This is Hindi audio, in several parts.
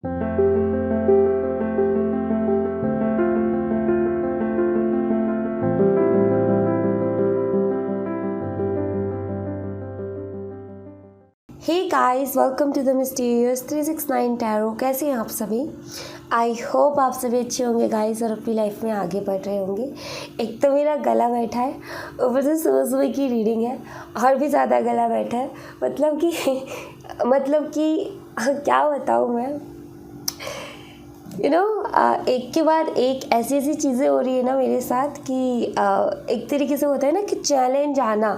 Hey guys, welcome to the mysterious 369 tarot. कैसे हैं आप सभी? आई होप आप सभी अच्छे होंगे गाइस और अपनी लाइफ में आगे बढ़ रहे होंगे। एक तो मेरा गला बैठा है, ऊपर से सुबह सुबह की रीडिंग है और भी ज़्यादा गला बैठा है। मतलब कि क्या बताऊँ मैं, एक के बाद एक ऐसी ऐसी चीज़ें हो रही है ना मेरे साथ कि एक तरीके से होता है ना कि चैलेंज आना,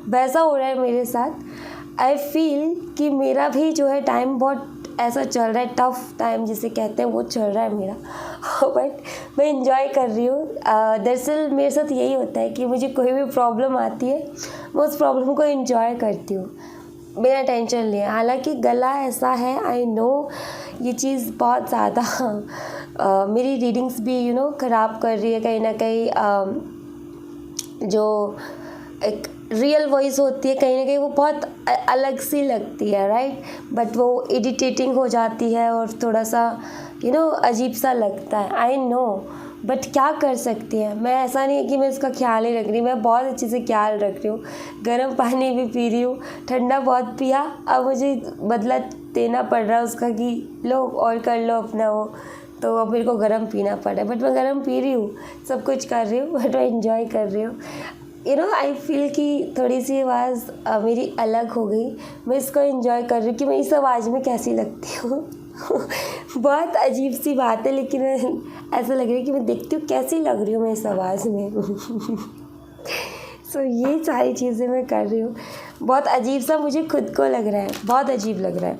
वैसा हो रहा है मेरे साथ। आई फील कि मेरा भी जो है टाइम बहुत ऐसा चल रहा है, टफ टाइम जिसे कहते हैं वो चल रहा है मेरा। बट मैं इंजॉय कर रही हूँ। दरअसल मेरे साथ यही होता है कि मुझे कोई भी प्रॉब्लम आती है, मैं उस प्रॉब्लम को इंजॉय करती हूँ बिना टेंशन लिए। हालांकि गला ऐसा है, आई नो ये चीज़ बहुत ज़्यादा मेरी रीडिंग्स भी ख़राब कर रही है कहीं ना कहीं। जो एक रियल वॉइस होती है कहीं ना कहीं वो बहुत अलग सी लगती है, राइट? बट वो इरिटेटिंग हो जाती है और थोड़ा सा अजीब सा लगता है, आई नो। बट क्या कर सकती है, मैं ऐसा नहीं है कि मैं इसका ख्याल ही रख रही, मैं बहुत अच्छे से ख्याल रख रही हूँ। गर्म पानी भी पी रही हूँ, ठंडा बहुत पिया, अब मुझे बदला देना पड़ रहा है उसका कि लो और कर लो अपना वो, तो अब मेरे को गर्म पीना पड़ रहा है। बट मैं गर्म पी रही हूँ, सब कुछ कर रही हूँ, बट मैं इंजॉय कर रही हूँ। आई फील कि थोड़ी सी आवाज़ मेरी अलग हो गई, मैं इसको एंजॉय कर रही हूँ कि मैं इस आवाज़ में कैसी लगती हूँ। बहुत अजीब सी बात है, लेकिन ऐसा लग रहा है कि मैं देखती हूँ कैसी लग रही हूँ मैं इस आवाज़ में। सो ये सारी चीज़ें मैं कर रही हूँ। बहुत अजीब सा मुझे खुद को लग रहा है, बहुत अजीब लग रहा है,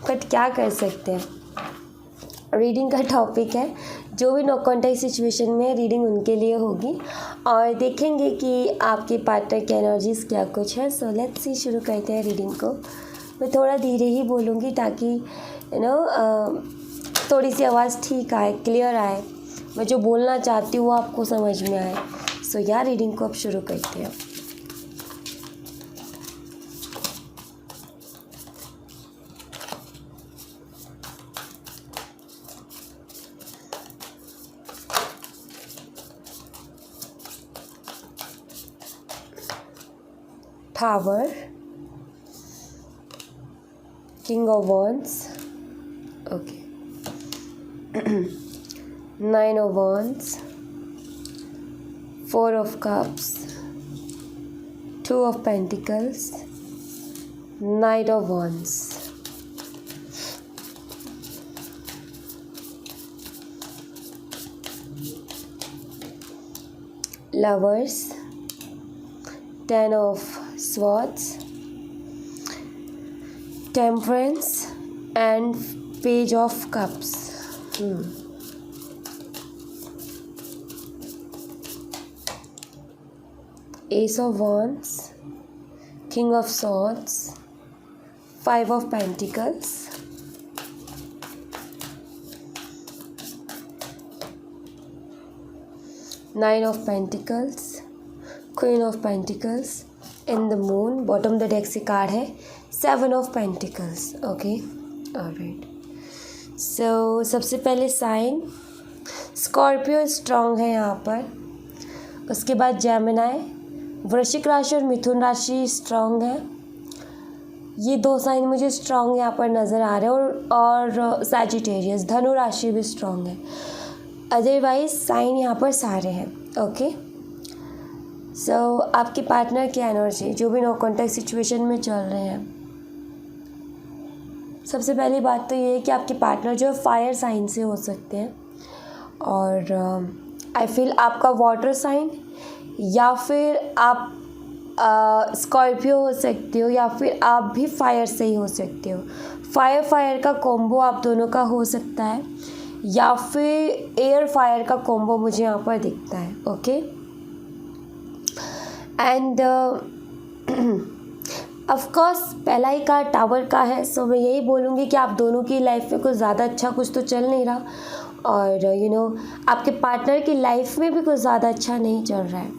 बट क्या कर सकते हैं। रीडिंग का टॉपिक है, जो भी नो कॉन्टैक्ट सिचुएशन में रीडिंग उनके लिए होगी और देखेंगे कि आपके पार्टनर की एनर्जीज़ क्या कुछ है। सो लेट्स सी, शुरू करते हैं रीडिंग को। मैं थोड़ा धीरे ही बोलूँगी ताकि थोड़ी सी आवाज़ ठीक आए, क्लियर आए, मैं जो बोलना चाहती हूँ वो आपको समझ में आए। सो यार, रीडिंग को अब शुरू करते हैं। Tower, King of Wands, okay. 9 of Wands, 4 of Cups, 2 of Pentacles, Knight of Wands. Lovers, 10 of Swords, Temperance and Page of Cups. Ace of Wands, King of Swords, 5 of Pentacles, Nine of Pentacles, Queen of Pentacles, and the Moon. Bottom the deck से कार्ड है 7 of Pentacles. Okay, alright. So सबसे पहले साइन स्कॉर्पियो स्ट्रॉन्ग है यहाँ पर। उसके बाद जेमिनाई, वृश्चिक राशि और मिथुन राशि स्ट्रॉन्ग है। ये दो साइन मुझे स्ट्रॉन्ग यहाँ पर नज़र आ रहे हैं और सैजिटेरियस धनु राशि भी स्ट्रॉन्ग है। अदरवाइज साइन यहाँ पर सारे हैं। ओके, सो आपके पार्टनर की एनर्जी जो भी नो कॉन्टैक्ट सिचुएशन में चल रहे हैं, सबसे पहली बात तो ये है कि आपके पार्टनर जो है फायर साइन से हो सकते हैं और आई फील आपका वाटर साइन या फिर आप स्कॉर्पियो हो सकते हो या फिर आप भी फायर से ही हो सकते हो। फायर का कॉम्बो आप दोनों का हो सकता है या फिर एयर फायर का कॉम्बो मुझे यहाँ पर दिखता है। ओके, एंड ऑफकोर्स पहला ही कार्ड टावर का है। सो मैं यही बोलूँगी कि आप दोनों की लाइफ में कुछ ज़्यादा अच्छा कुछ तो चल नहीं रहा और आपके पार्टनर की लाइफ में भी कुछ ज़्यादा अच्छा नहीं चल रहा है।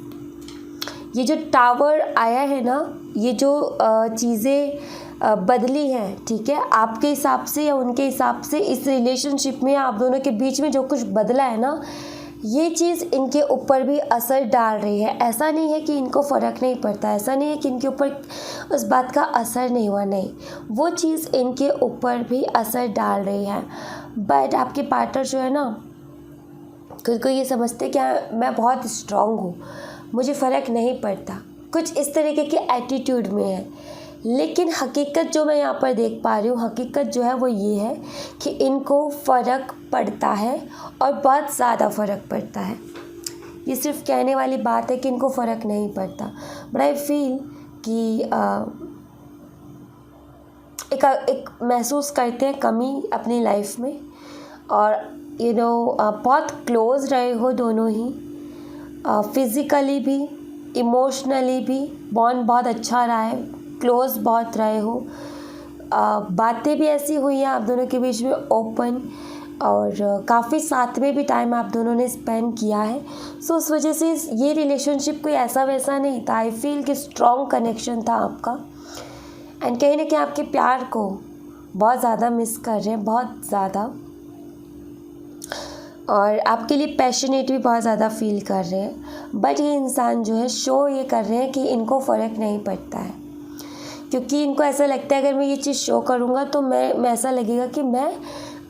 ये जो टावर आया है ना, ये जो चीज़ें बदली है, ठीक है, आपके हिसाब से या उनके हिसाब से इस रिलेशनशिप में आप दोनों के बीच में जो कुछ बदला है ना, ये चीज़ इनके ऊपर भी असर डाल रही है। ऐसा नहीं है कि इनको फ़र्क नहीं पड़ता, ऐसा नहीं है कि इनके ऊपर उस बात का असर नहीं हुआ, नहीं, वो चीज़ इनके ऊपर भी असर डाल रही है। बट आपके पार्टनर जो है ना, खुद को ये समझते कि मैं बहुत स्ट्रांग हूँ, मुझे फ़र्क नहीं पड़ता, कुछ इस तरीके के एटीट्यूड में है। लेकिन हकीकत जो मैं यहाँ पर देख पा रही हूँ, हकीकत जो है वो ये है कि इनको फ़र्क पड़ता है और बहुत ज़्यादा फ़र्क पड़ता है। ये सिर्फ कहने वाली बात है कि इनको फ़र्क नहीं पड़ता, बट आई फील कि एक महसूस करते हैं कमी अपनी लाइफ में। और बहुत क्लोज रहे हो दोनों ही, फिज़िकली भी इमोशनली भी बॉन्ड बहुत अच्छा रहा है, क्लोज बहुत रहे हो, बातें भी ऐसी हुई हैं आप दोनों के बीच में ओपन, और काफ़ी साथ में भी टाइम आप दोनों ने स्पेंड किया है। सो उस वजह से ये रिलेशनशिप कोई ऐसा वैसा नहीं था, आई फील कि स्ट्रॉन्ग कनेक्शन था आपका। एंड कहीं ना कहीं आपके प्यार को बहुत ज़्यादा मिस कर रहे हैं, बहुत ज़्यादा, और आपके लिए पैशनेट भी बहुत ज़्यादा फील कर रहे हैं। बट ये इंसान जो है शो ये कर रहे हैं कि इनको फ़र्क नहीं पड़ता है, क्योंकि इनको ऐसा लगता है अगर मैं ये चीज़ शो करूँगा तो मैं ऐसा लगेगा कि मैं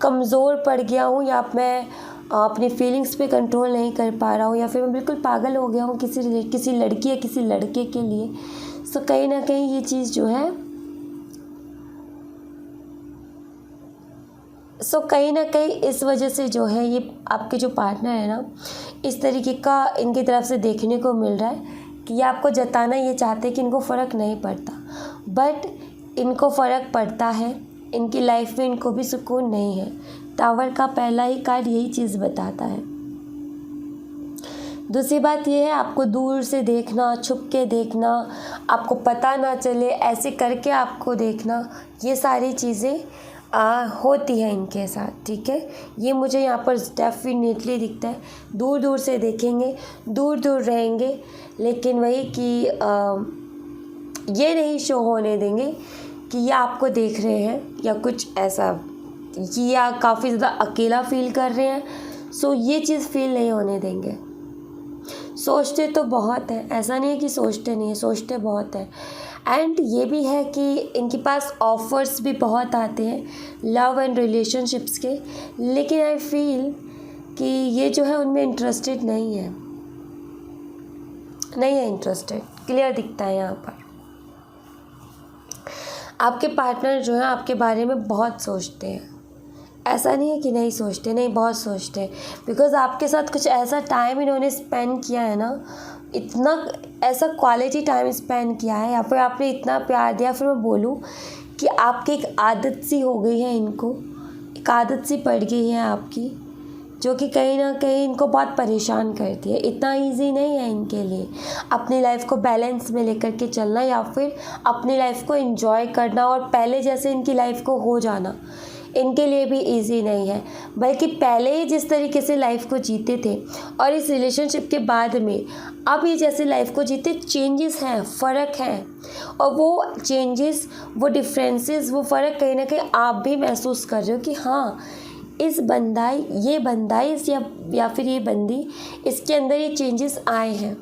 कमज़ोर पड़ गया हूँ, या मैं अपनी फीलिंग्स पे कंट्रोल नहीं कर पा रहा हूँ, या फिर मैं बिल्कुल पागल हो गया हूँ किसी लड़की या किसी लड़के के लिए। सो कहीं ना कहीं ये चीज़ जो है कहीं ना कहीं इस वजह से जो है ये आपके जो पार्टनर है ना, इस तरीके का इनकी तरफ से देखने को मिल रहा है कि ये आपको जताना ये चाहते हैं कि इनको फ़र्क नहीं पड़ता, बट इनको फ़र्क पड़ता है। इनकी लाइफ में इनको भी सुकून नहीं है। टावर का पहला ही कार्ड यही चीज़ बताता है। दूसरी बात ये है, आपको दूर से देखना, छुप के देखना, आपको पता ना चले ऐसे करके आपको देखना, ये सारी चीज़ें होती है इनके साथ, ठीक है। ये मुझे यहाँ पर डेफिनेटली दिखता है। दूर दूर से देखेंगे, दूर दूर रहेंगे, लेकिन वही कि ये नहीं शो होने देंगे कि ये आपको देख रहे हैं या कुछ ऐसा, कि या काफ़ी ज़्यादा अकेला फील कर रहे हैं। सो ये चीज़ फील नहीं होने देंगे। सोचते तो बहुत हैं, ऐसा नहीं है कि सोचते नहीं है, सोचते बहुत हैं। एंड ये भी है कि इनके पास ऑफ़र्स भी बहुत आते हैं लव एंड रिलेशनशिप्स के, लेकिन आई फील कि ये जो है उनमें इंटरेस्टेड नहीं है इंटरेस्टेड, क्लियर दिखता है यहाँ पर। आपके पार्टनर जो है आपके बारे में बहुत सोचते हैं, ऐसा नहीं है कि नहीं सोचते, नहीं, बहुत सोचते हैं, बिकॉज़ आपके साथ कुछ ऐसा टाइम इन्होंने स्पेंड किया है ना, इतना ऐसा क्वालिटी टाइम स्पेंड किया है, या फिर आपने इतना प्यार दिया, फिर मैं बोलूँ कि आपकी एक आदत सी हो गई है, इनको एक आदत सी पड़ गई है आपकी, जो कि कहीं ना कहीं इनको बहुत परेशान करती है। इतना इजी नहीं है इनके लिए अपनी लाइफ को बैलेंस में लेकर के चलना, या फिर अपनी लाइफ को एंजॉय करना और पहले जैसे इनकी लाइफ को हो जाना, इनके लिए भी इजी नहीं है। बल्कि पहले ही जिस तरीके से लाइफ को जीते थे और इस रिलेशनशिप के बाद में अब ये जैसे लाइफ को जीते, चेंजेस हैं, फ़र्क हैं, और वो चेंजेस, वो डिफरेंसेस, वो फ़र्क कहीं ना कहीं आप भी महसूस कर रहे हो कि हाँ, ये बंदा या फिर ये बंदी, इसके अंदर ये चेंजेस आए हैं,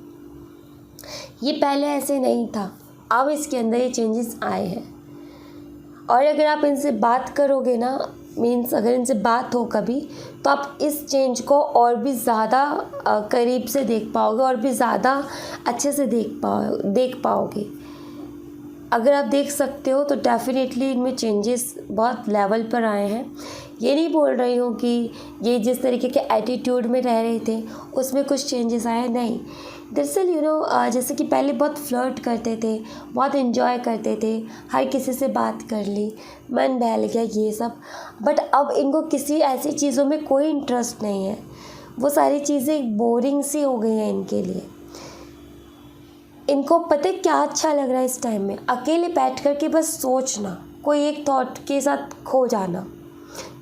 ये पहले ऐसे नहीं था, अब इसके अंदर ये चेंजेस आए हैं। और अगर आप इनसे बात करोगे ना, मीन्स अगर इनसे बात हो कभी, तो आप इस चेंज को और भी ज़्यादा करीब से देख पाओगे, और भी ज़्यादा अच्छे से देख पाओगे। अगर आप देख सकते हो तो डेफिनेटली इनमें चेंजेस बहुत लेवल पर आए हैं। ये नहीं बोल रही हूँ कि ये जिस तरीके के एटीट्यूड में रह रहे थे उसमें कुछ चेंजेस आए, नहीं। दरअसल जैसे कि पहले बहुत फ्लर्ट करते थे, बहुत इन्जॉय करते थे, हर किसी से बात कर ली, मन बहल गया, ये सब। बट अब इनको किसी ऐसी चीज़ों में कोई इंटरेस्ट नहीं है, वो सारी चीज़ें बोरिंग सी हो गई हैं इनके लिए। इनको पता है क्या अच्छा लग रहा है इस टाइम में, अकेले बैठ कर के बस सोचना, कोई एक थॉट के साथ खो जाना,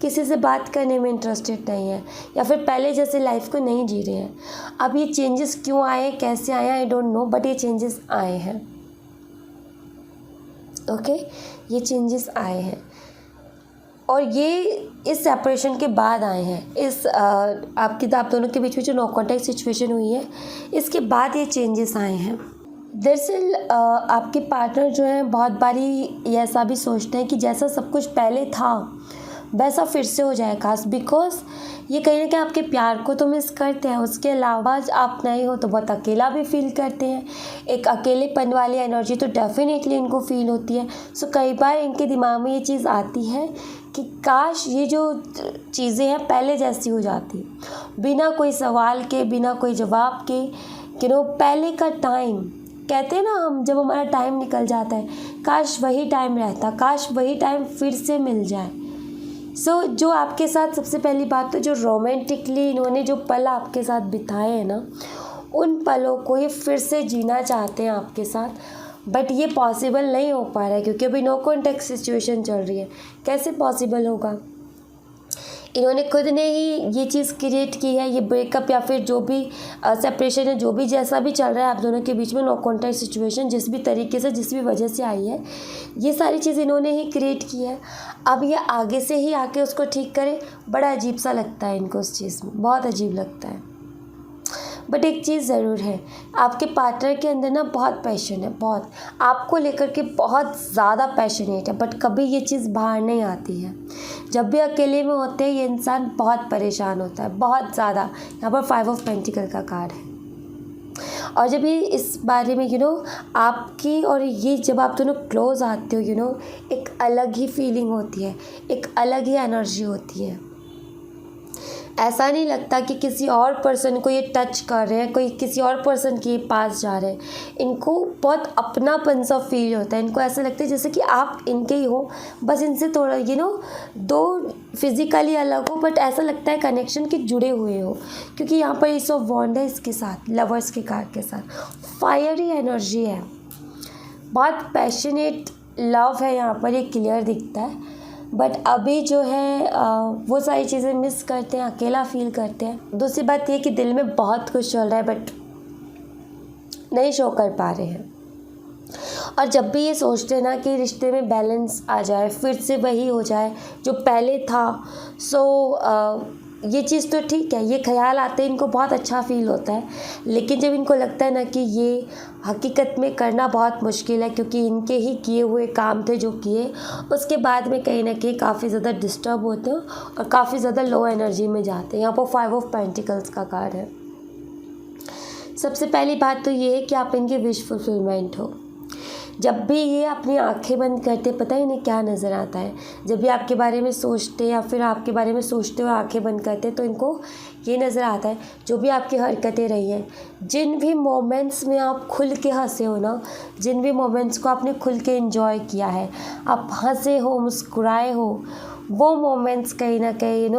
किसी से बात करने में इंटरेस्टेड नहीं है, या फिर पहले जैसे लाइफ को नहीं जी रहे हैं। अब ये चेंजेस क्यों आए, कैसे आए, आई डोंट नो, बट ये चेंजेस आए हैं। ओके, ये चेंजेस आए हैं और ये इस सेपरेशन के बाद आए हैं। इस आप दोनों के बीच में जो नो कॉन्टैक्ट सिचुएशन हुई है, इसके बाद ये चेंजेस आए हैं। दरअसल आपके पार्टनर जो हैं बहुत बारी ये ऐसा भी सोचते हैं कि जैसा सब कुछ पहले था वैसा फिर से हो जाए काश, बिकॉज ये कहीं ना कहीं आपके प्यार को तो मिस करते हैं। उसके अलावा आप नहीं हो तो बहुत अकेला भी फील करते हैं। एक अकेलेपन वाली एनर्जी तो डेफिनेटली इनको फील होती है। सो कई बार इनके दिमाग में ये चीज़ आती है कि काश ये जो चीज़ें हैं पहले जैसी हो जाती, बिना कोई सवाल के, बिना कोई जवाब के। पहले का टाइम, कहते हैं ना हम, जब हमारा टाइम निकल जाता है, काश वही टाइम रहता, काश वही टाइम फिर से मिल जाए। जो आपके साथ सबसे पहली बात तो जो रोमांटिकली इन्होंने जो पल आपके साथ बिताए हैं ना, उन पलों को ये फिर से जीना चाहते हैं आपके साथ, बट ये पॉसिबल नहीं हो पा रहा है क्योंकि अभी नो कॉन्टैक्ट सिचुएशन चल रही है। कैसे पॉसिबल होगा? इन्होंने खुद ने ही ये चीज़ क्रिएट की है, ये ब्रेकअप या फिर जो भी सेपरेशन है, जो भी जैसा भी चल रहा है आप दोनों के बीच में, नो कॉन्टैक्ट सिचुएशन जिस भी तरीके से, जिस भी वजह से आई है, ये सारी चीज़ इन्होंने ही क्रिएट की है। अब ये आगे से ही आके उसको ठीक करे, बड़ा अजीब सा लगता है इनको उस चीज़ में, बहुत अजीब लगता है। बट एक चीज़ ज़रूर है, आपके पार्टनर के अंदर ना बहुत पैशन है, बहुत आपको लेकर के बहुत ज़्यादा पैशनेट है, बट कभी ये चीज़ बाहर नहीं आती है। जब भी अकेले में होते हैं ये इंसान बहुत परेशान होता है, बहुत ज़्यादा। यहाँ पर 5 ऑफ पेंटिकल का कार्ड है और जब ये इस बारे में आपकी और ये जब आप दोनों क्लोज आते हो एक अलग ही फीलिंग होती है, एक अलग ही एनर्जी होती है। ऐसा नहीं लगता कि किसी और पर्सन को ये टच कर रहे हैं, कोई किसी और पर्सन के पास जा रहे हैं। इनको बहुत अपनापन सा फील होता है। इनको ऐसा लगता है जैसे कि आप इनके ही हो, बस इनसे थोड़ा दो फिज़िकली अलग हो, बट ऐसा लगता है कनेक्शन के जुड़े हुए हो, क्योंकि यहाँ पर इस ऑफ वॉन्ड है इसके साथ, लवर्स के कार्ड के साथ। फायरी एनर्जी है, बहुत पैशनेट लव है यहाँ पर, ये क्लियर दिखता है। बट अभी जो है वो सारी चीज़ें मिस करते हैं, अकेला फील करते हैं। दूसरी बात ये कि दिल में बहुत कुछ चल रहा है बट नहीं शो कर पा रहे हैं। और जब भी ये सोचते हैं ना कि रिश्ते में बैलेंस आ जाए, फिर से वही हो जाए जो पहले था, ये चीज़ तो ठीक है, ये ख्याल आते हैं, इनको बहुत अच्छा फील होता है। लेकिन जब इनको लगता है ना कि ये हकीकत में करना बहुत मुश्किल है क्योंकि इनके ही किए हुए काम थे जो किए, उसके बाद में कहीं ना कहीं काफ़ी ज़्यादा डिस्टर्ब होते हैं और काफ़ी ज़्यादा लो एनर्जी में जाते हैं। यहाँ पर 5 ऑफ पेंटिकल्स का कार्ड है। सबसे पहली बात तो ये है कि आप इनकी विश फुलफिलमेंट हो। जब भी ये अपनी आंखें बंद करते, पता ही नहीं क्या नज़र आता है। जब भी आपके बारे में सोचते या फिर आपके बारे में सोचते हुए आंखें बंद करते तो इनको ये नज़र आता है, जो भी आपकी हरकतें रही हैं, जिन भी मोमेंट्स में आप खुल के हंसे हो ना, जिन भी मोमेंट्स को आपने खुल के एंजॉय किया है, आप हंसे हो, मुस्कुराए हो, वो मोमेंट्स कहीं ना कहीं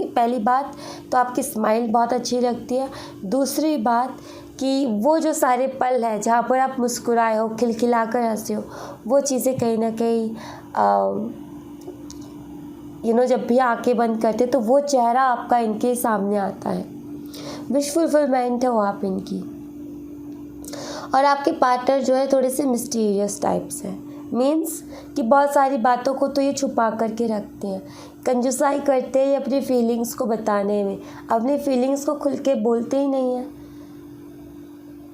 पहली बात तो आपकी स्माइल बहुत अच्छी लगती है। दूसरी बात कि वो जो सारे पल है जहाँ पर आप मुस्कुराए हो, खिलखिला कर हंसे हो, वो चीज़ें कहीं ना कहीं जब भी आंखें बंद करते तो वो चेहरा आपका इनके सामने आता है। विश फुलफिलमेंट हो आप इनकी। और आपके पार्टनर जो है थोड़े से मिस्टीरियस टाइप्स हैं, मीन्स कि बहुत सारी बातों को तो ये छुपा करके रखते हैं, कंजूसाई करते हैं अपनी फीलिंग्स को बताने में, अपनी फीलिंग्स को खुल के बोलते ही नहीं हैं।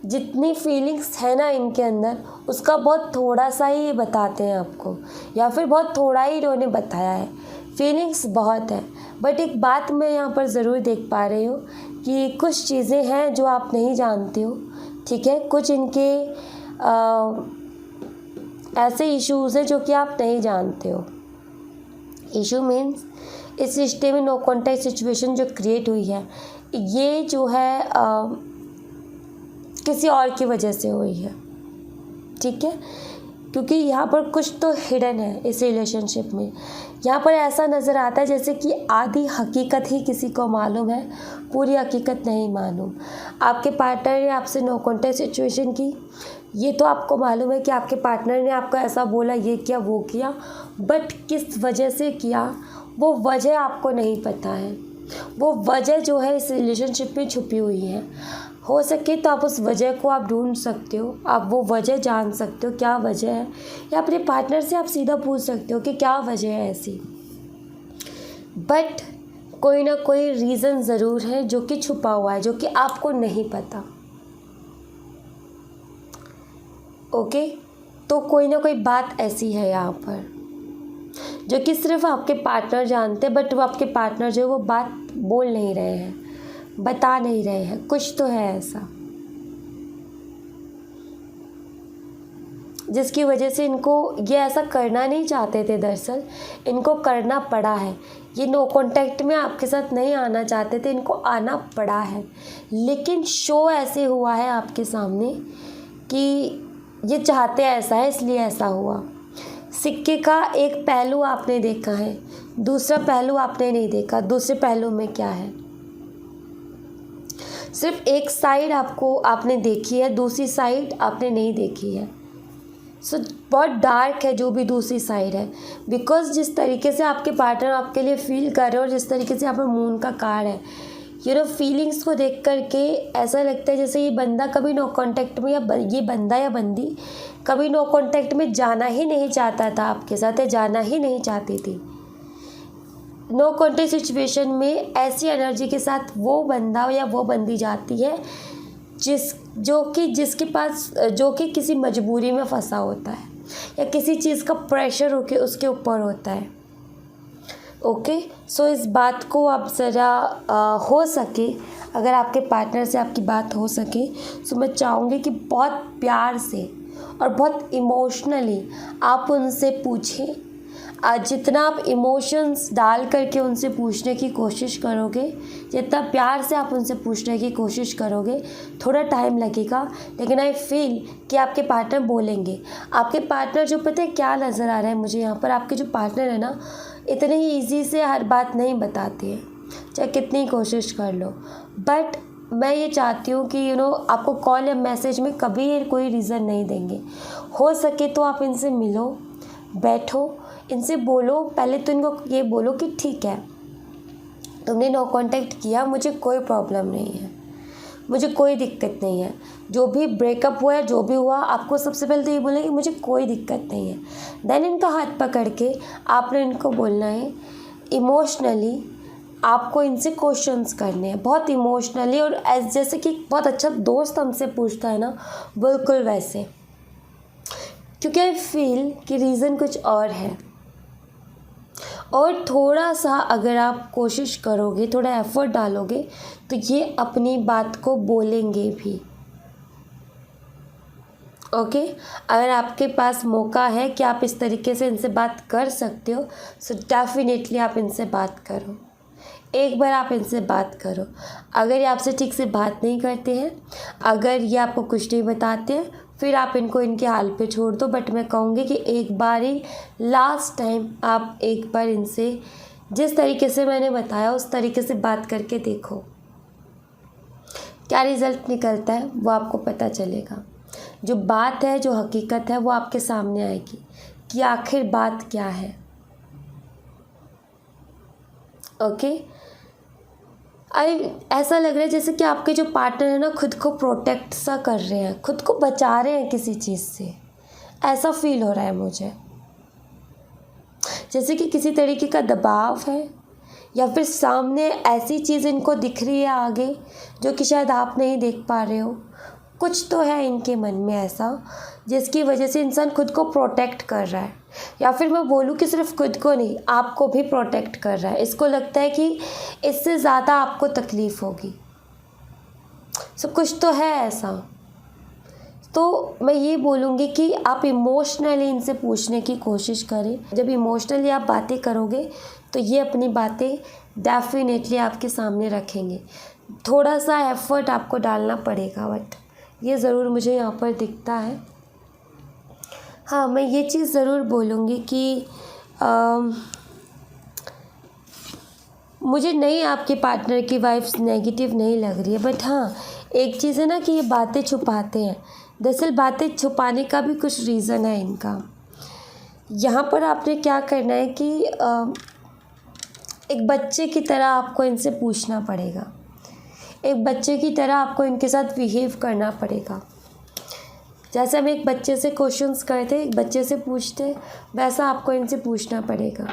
जितनी फीलिंग्स है ना इनके अंदर, उसका बहुत थोड़ा सा ही बताते हैं आपको, या फिर बहुत थोड़ा ही इन्होंने बताया है। फीलिंग्स बहुत है, बट एक बात मैं यहाँ पर ज़रूर देख पा रही हूँ कि कुछ चीज़ें हैं जो आप नहीं जानते हो, ठीक है। कुछ इनके ऐसे इश्यूज़ हैं जो कि आप नहीं जानते हो। इशू मीन्स इस रिश्ते में नो कॉन्टैक्ट सिचुएशन जो क्रिएट हुई है, ये जो है किसी और की वजह से हुई है, ठीक है। क्योंकि यहाँ पर कुछ तो हिडन है इस रिलेशनशिप में। यहाँ पर ऐसा नज़र आता है जैसे कि आधी हकीकत ही किसी को मालूम है, पूरी हकीकत नहीं मालूम। आपके पार्टनर ने आपसे नो कॉन्टैक्ट सिचुएशन की, ये तो आपको मालूम है कि आपके पार्टनर ने आपको ऐसा बोला, ये किया, वो किया, बट किस वजह से किया वो वजह आपको नहीं पता है। वो वजह जो है इस रिलेशनशिप में छुपी हुई है। हो सके तो आप उस वजह को आप ढूंढ सकते हो, आप वो वजह जान सकते हो क्या वजह है, या अपने पार्टनर से आप सीधा पूछ सकते हो कि क्या वजह है ऐसी। बट कोई ना कोई रीज़न ज़रूर है जो कि छुपा हुआ है, जो कि आपको नहीं पता। ओके, तो कोई ना कोई बात ऐसी है यहाँ पर जो कि सिर्फ आपके पार्टनर जानते हैं, बट वो आपके पार्टनर जो है वो बात बोल नहीं रहे हैं, बता नहीं रहे हैं। कुछ तो है ऐसा जिसकी वजह से इनको ये ऐसा करना नहीं चाहते थे, दरअसल इनको करना पड़ा है। ये नो कांटेक्ट में आपके साथ नहीं आना चाहते थे, इनको आना पड़ा है। लेकिन शो ऐसे हुआ है आपके सामने कि ये चाहते ऐसा है, इसलिए ऐसा हुआ। सिक्के का एक पहलू आपने देखा है, दूसरा पहलू आपने नहीं देखा। दूसरे पहलू में क्या है? सिर्फ एक साइड आपने देखी है, दूसरी साइड आपने नहीं देखी है। सो बहुत डार्क है जो भी दूसरी साइड है, बिकॉज जिस तरीके से आपके पार्टनर आपके लिए फील कर रहे हो और जिस तरीके से यहाँ पर मून का कार्ड है, फीलिंग्स को देख करके ऐसा लगता है जैसे ये बंदा कभी नो कांटेक्ट में, या ये बंदा या बंदी कभी नो कांटेक्ट में जाना ही नहीं चाहता था आपके साथ, या जाना ही नहीं चाहती थी। नो कांटेक्ट सिचुएशन में ऐसी एनर्जी के साथ वो बंदा या वो बंदी जाती है जो कि किसी मजबूरी में फंसा होता है, या किसी चीज़ का प्रेशर होके उसके ऊपर होता है। ओके, सो इस बात को आप ज़रा हो सके, अगर आपके पार्टनर से आपकी बात हो सके, सो मैं चाहूँगी कि बहुत प्यार से और बहुत इमोशनली आप उनसे पूछें। जितना आप इमोशंस डाल करके उनसे पूछने की कोशिश करोगे, जितना प्यार से आप उनसे पूछने की कोशिश करोगे, थोड़ा टाइम लगेगा, लेकिन आई फील कि आपके पार्टनर बोलेंगे। आपके पार्टनर जो पता है क्या नज़र आ रहा है मुझे यहाँ पर, आपके जो पार्टनर है ना, इतने ही ईजी से हर बात नहीं बताते हैं, चाहे कितनी कोशिश कर लो। बट मैं ये चाहती हूँ कि आपको कॉल या मैसेज में कभी ये कोई रीज़न नहीं देंगे। हो सके तो आप इनसे मिलो, बैठो, इनसे बोलो। पहले तो इनको ये बोलो कि ठीक है, तुमने नो कांटेक्ट किया, मुझे कोई प्रॉब्लम नहीं है, मुझे कोई दिक्कत नहीं है। जो भी ब्रेकअप हुआ है, जो भी हुआ, आपको सबसे पहले तो ये बोलना है कि मुझे कोई दिक्कत नहीं है। देन इनका हाथ पकड़ के आपने इनको बोलना है, इमोशनली आपको इनसे क्वेश्चंस करने हैं, बहुत इमोशनली, और जैसे कि बहुत अच्छा दोस्त हमसे पूछता है ना, बिल्कुल वैसे। क्योंकि आई फील कि रीज़न कुछ और है, और थोड़ा सा अगर आप कोशिश करोगे, थोड़ा एफर्ट डालोगे, तो ये अपनी बात को बोलेंगे भी। ओके, अगर आपके पास मौका है कि आप इस तरीके से इनसे बात कर सकते हो, सो डेफिनेटली आप इनसे बात करो। एक बार आप इनसे बात करो। अगर ये आपसे ठीक से बात नहीं करते हैं, अगर ये आपको कुछ नहीं बताते हैं, फिर आप इनको इनके हाल पे छोड़ दो। बट मैं कहूँगी कि एक बार ही, लास्ट टाइम आप एक बार इनसे जिस तरीके से मैंने बताया उस तरीके से बात करके देखो, क्या रिज़ल्ट निकलता है वो आपको पता चलेगा। जो बात है, जो हकीकत है, वो आपके सामने आएगी कि आखिर बात क्या है। ओके, ऐसा लग रहा है जैसे कि आपके जो पार्टनर है ना, खुद को प्रोटेक्ट सा कर रहे हैं, खुद को बचा रहे हैं किसी चीज़ से, ऐसा फील हो रहा है मुझे। जैसे कि किसी तरीके का दबाव है, या फिर सामने ऐसी चीज़ इनको दिख रही है आगे जो कि शायद आप नहीं देख पा रहे हो। कुछ तो है इनके मन में ऐसा, जिसकी वजह से इंसान खुद को प्रोटेक्ट कर रहा है, या फिर मैं बोलूँ कि सिर्फ खुद को नहीं, आपको भी प्रोटेक्ट कर रहा है। इसको लगता है कि इससे ज़्यादा आपको तकलीफ़ होगी। सो कुछ तो है ऐसा। तो मैं ये बोलूँगी कि आप इमोशनली इनसे पूछने की कोशिश करें। जब इमोशनली आप बातें करोगे तो ये अपनी बातें डेफिनेटली आपके सामने रखेंगे। थोड़ा सा एफर्ट आपको डालना पड़ेगा, बट ये ज़रूर मुझे यहाँ पर दिखता है। हाँ, मैं ये चीज़ ज़रूर बोलूँगी कि मुझे नहीं, आपके पार्टनर की वाइफ्स नेगेटिव नहीं लग रही है। बट हाँ, एक चीज़ है ना कि ये बातें छुपाते हैं। दरअसल बातें छुपाने का भी कुछ रीज़न है इनका। यहाँ पर आपने क्या करना है कि एक बच्चे की तरह आपको इनसे पूछना पड़ेगा। एक बच्चे की तरह आपको इनके साथ बिहेव करना पड़ेगा। जैसे हम एक बच्चे से क्वेश्चंस करते, एक बच्चे से पूछते, वैसा आपको इनसे पूछना पड़ेगा।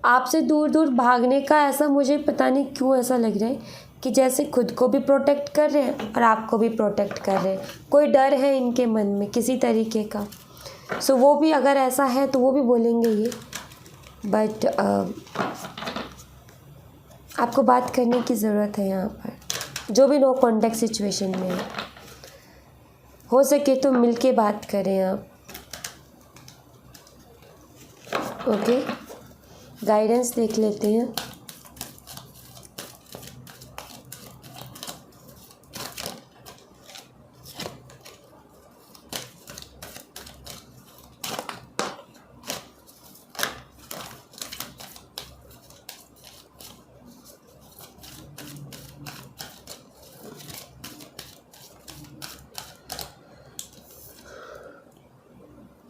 आपसे दूर दूर भागने का ऐसा मुझे पता नहीं क्यों ऐसा लग रहा है कि जैसे खुद को भी प्रोटेक्ट कर रहे हैं और आपको भी प्रोटेक्ट कर रहे हैं। कोई डर है इनके मन में किसी तरीके का। सो वो भी अगर ऐसा है तो वो भी बोलेंगे ये, बट आपको बात करने की ज़रूरत है यहाँ पर, जो भी नो कॉन्टैक्ट सिचुएशन में है। हो सके तो मिल के बात करें आप। ओके, गाइडेंस देख लेते हैं।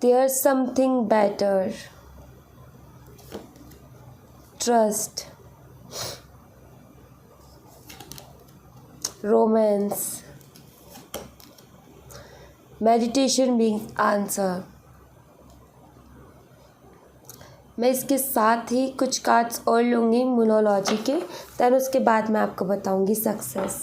There's something better. Trust. Romance. Meditation being answer. मैं इसके साथ ही कुछ कार्ड्स और लूँगी मोनोलॉजी के, देन उसके बाद मैं आपको बताऊँगी success.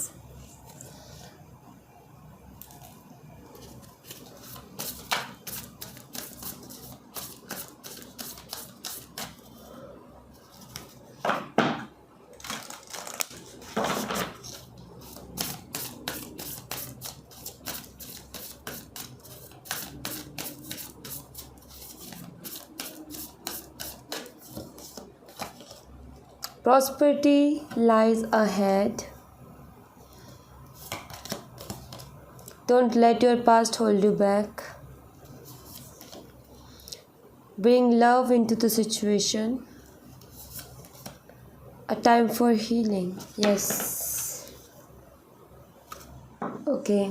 Prosperity lies ahead. Don't let your past hold you back. Bring love into the situation. A time for healing. Yes. Okay.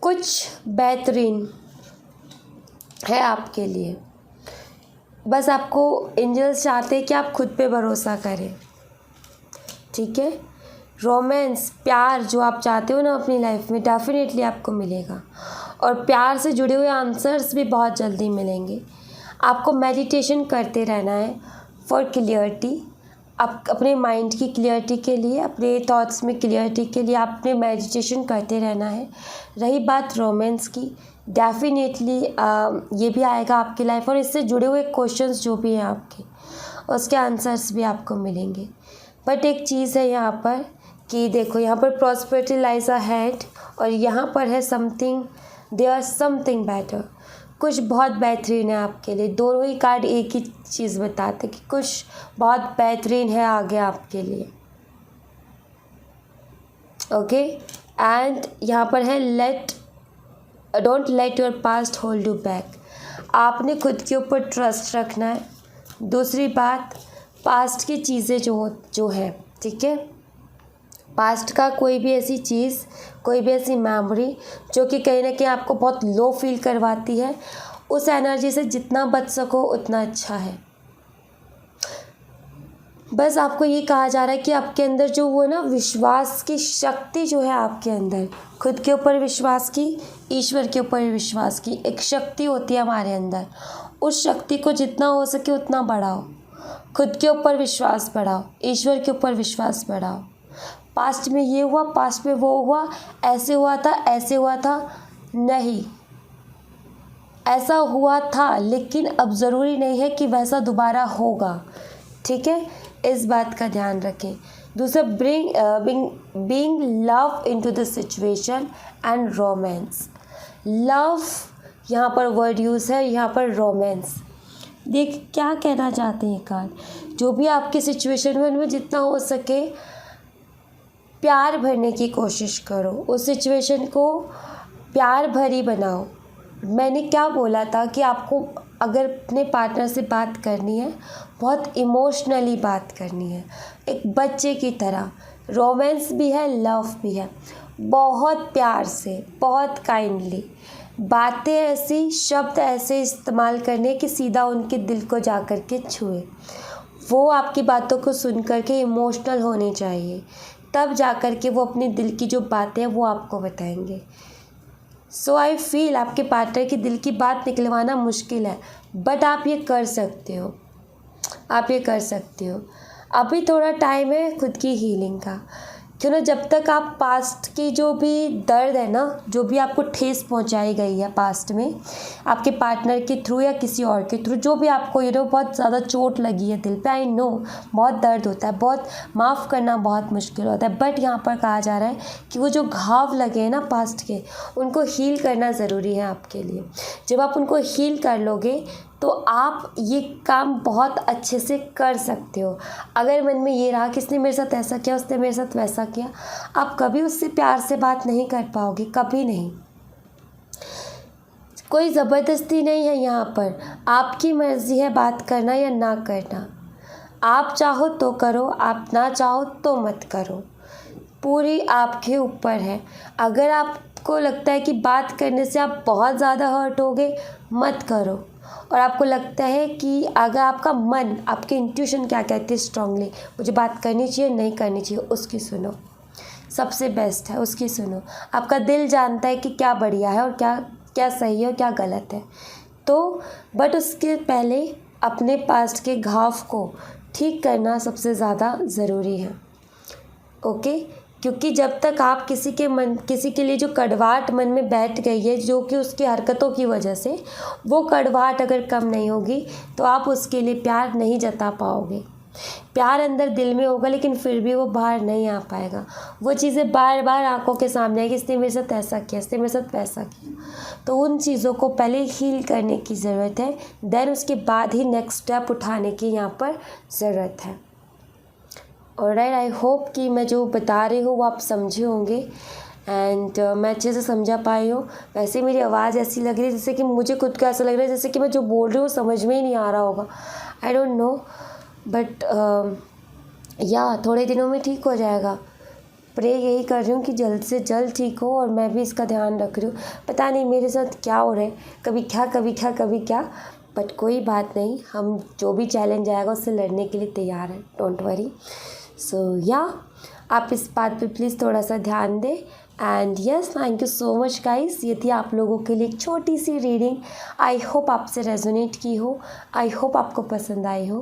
कुछ बेहतरीन है आपके लिए। बस आपको एंजल्स चाहते हैं कि आप खुद पे भरोसा करें, ठीक है। रोमांस, प्यार जो आप चाहते हो ना अपनी लाइफ में, डेफिनेटली आपको मिलेगा। और प्यार से जुड़े हुए आंसर्स भी बहुत जल्दी मिलेंगे। आपको मेडिटेशन करते रहना है फॉर क्लियरिटी। आप अपने माइंड की क्लियरिटी के लिए, अपने थॉट्स में क्लियरिटी के लिए आपने मेडिटेशन करते रहना है। रही बात रोमांस की, डेफिनेटली ये भी आएगा आपकी लाइफ, और इससे जुड़े हुए क्वेश्चंस जो भी हैं आपके, उसके आंसर्स भी आपको मिलेंगे। बट एक चीज़ है यहाँ पर कि देखो, यहाँ पर प्रॉस्पेरिटी लाइज अहेड, और यहाँ पर है समथिंग, देयर समथिंग बेटर। कुछ बहुत बेहतरीन है आपके लिए। दोनों ही कार्ड एक ही चीज़ बताते कि कुछ बहुत बेहतरीन है आगे आपके लिए। ओके, एंड यहाँ पर है don't let your past hold you back. आपने खुद के ऊपर ट्रस्ट रखना है। दूसरी बात, पास्ट की चीज़ें जो है, ठीक है, पास्ट का कोई भी ऐसी चीज़, कोई भी ऐसी मेमोरी जो कि कहीं ना कहीं आपको बहुत लो फील करवाती है, उस एनर्जी से जितना बच सको उतना अच्छा है। बस आपको ये कहा जा रहा है कि आपके अंदर जो वो ना विश्वास की शक्ति जो है आपके अंदर, खुद के ऊपर विश्वास की, ईश्वर के ऊपर विश्वास की एक शक्ति होती है हमारे अंदर। उस शक्ति को जितना हो सके उतना बढ़ाओ। खुद के ऊपर विश्वास बढ़ाओ, ईश्वर के ऊपर विश्वास बढ़ाओ। पास्ट में ये हुआ, पास्ट में वो हुआ, ऐसे हुआ था, ऐसे हुआ था, नहीं, ऐसा हुआ था लेकिन अब ज़रूरी नहीं है कि वैसा दोबारा होगा, ठीक है। इस बात का ध्यान रखें। दूसरा, being love into the situation and romance. Love यहाँ पर वर्ड यूज़ है, यहाँ पर रोमांस। देख क्या कहना चाहते हैं कार्ड, जो भी आपकी सिचुएशन में उनमें जितना हो सके प्यार भरने की कोशिश करो। उस सिचुएशन को प्यार भरी बनाओ। मैंने क्या बोला था कि आपको अगर अपने पार्टनर से बात करनी है, बहुत इमोशनली बात करनी है, एक बच्चे की तरह। रोमांस भी है, लव भी है, बहुत प्यार से, बहुत काइंडली। बातें ऐसी, शब्द ऐसे इस्तेमाल करने कि सीधा उनके दिल को जा कर के छुए। वो आपकी बातों को सुन कर के इमोशनल होने चाहिए, तब जा कर के वो अपने दिल की जो बातें हैं वो आपको बताएंगे। सो आई फील आपके पार्टनर की दिल की बात निकलवाना मुश्किल है, बट आप ये कर सकते हो, आप ये कर सकते हो। अभी थोड़ा टाइम है खुद की हीलिंग का, क्यों ना जब तक आप पास्ट की जो भी दर्द है ना, जो भी आपको ठेस पहुंचाई गई है पास्ट में आपके पार्टनर के थ्रू या किसी और के थ्रू, जो भी आपको बहुत ज़्यादा चोट लगी है दिल पे, आई नो बहुत दर्द होता है, बहुत माफ़ करना बहुत मुश्किल होता है, बट यहाँ पर कहा जा रहा है कि वो जो घाव लगे हैं ना पास्ट के, उनको हील करना ज़रूरी है आपके लिए। जब आप उनको हील कर लोगे तो आप ये काम बहुत अच्छे से कर सकते हो। अगर मन में ये रहा कि इसने मेरे साथ ऐसा किया, उसने मेरे साथ वैसा किया, आप कभी उससे प्यार से बात नहीं कर पाओगे, कभी नहीं। कोई ज़बरदस्ती नहीं है यहाँ पर, आपकी मर्ज़ी है बात करना या ना करना। आप चाहो तो करो, आप ना चाहो तो मत करो, पूरी आपके ऊपर है। अगर आपको लगता है कि बात करने से आप बहुत ज़्यादा हर्ट होगे, मत करो। और आपको लगता है कि अगर आपका मन, आपकी इंट्यूशन क्या कहती है स्ट्रांगली, मुझे बात करनी चाहिए नहीं करनी चाहिए, उसकी सुनो, सबसे बेस्ट है उसकी सुनो। आपका दिल जानता है कि क्या बढ़िया है और क्या क्या सही है और क्या गलत है। तो बट उसके पहले अपने पास्ट के घाव को ठीक करना सबसे ज़्यादा ज़रूरी है, ओके। क्योंकि जब तक आप किसी के लिए जो कड़वाहट मन में बैठ गई है, जो कि उसकी हरकतों की वजह से, वो कड़वाहट अगर कम नहीं होगी तो आप उसके लिए प्यार नहीं जता पाओगे। प्यार अंदर दिल में होगा लेकिन फिर भी वो बाहर नहीं आ पाएगा। वो चीज़ें बार बार आंखों के सामने आएगी, इसने मेरे साथ ऐसा किया, इसने मेरे साथ वैसा किया। तो उन चीज़ों को पहले हील करने की ज़रूरत है, देन उसके बाद ही नेक्स्ट स्टेप उठाने की यहाँ पर ज़रूरत है। ऑलराइट, आई होप कि मैं जो बता रही हूँ वो आप समझे होंगे एंड मैं अच्छे से समझा पाई हूँ। वैसे मेरी आवाज़ ऐसी लग रही है जैसे कि मुझे खुद को ऐसा लग रहा है जैसे कि मैं जो बोल रही हूँ समझ में ही नहीं आ रहा होगा, आई डोंट नो, बट या थोड़े दिनों में ठीक हो जाएगा। प्रे यही कर रही हूँ कि जल्द से जल्द ठीक हो, और मैं भी इसका ध्यान रख रही हूँ। पता नहीं मेरे साथ क्या हो रहा है, कभी क्या कभी क्या कभी क्या, बट कोई बात नहीं, हम जो भी चैलेंज आएगा उससे लड़ने के लिए तैयार हैं, डोंट वरी। सो या आप इस बात पे प्लीज़ थोड़ा सा ध्यान दें। And yes, thank you so much guys. ये थी आप लोगों के लिए एक छोटी सी रीडिंग। आई होप आपसे रेजोनेट की हो, आई होप आपको पसंद आई हो।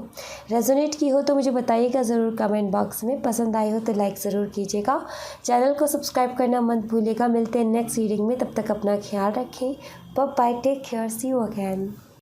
रेजोनेट की हो तो मुझे बताइएगा ज़रूर कमेंट बॉक्स में, पसंद आई हो तो लाइक ज़रूर कीजिएगा, चैनल को सब्सक्राइब करना मत भूलिएगा। मिलते हैं नेक्स्ट रीडिंग में, तब तक अपना ख्याल रखें, bye bye, take care, see you again.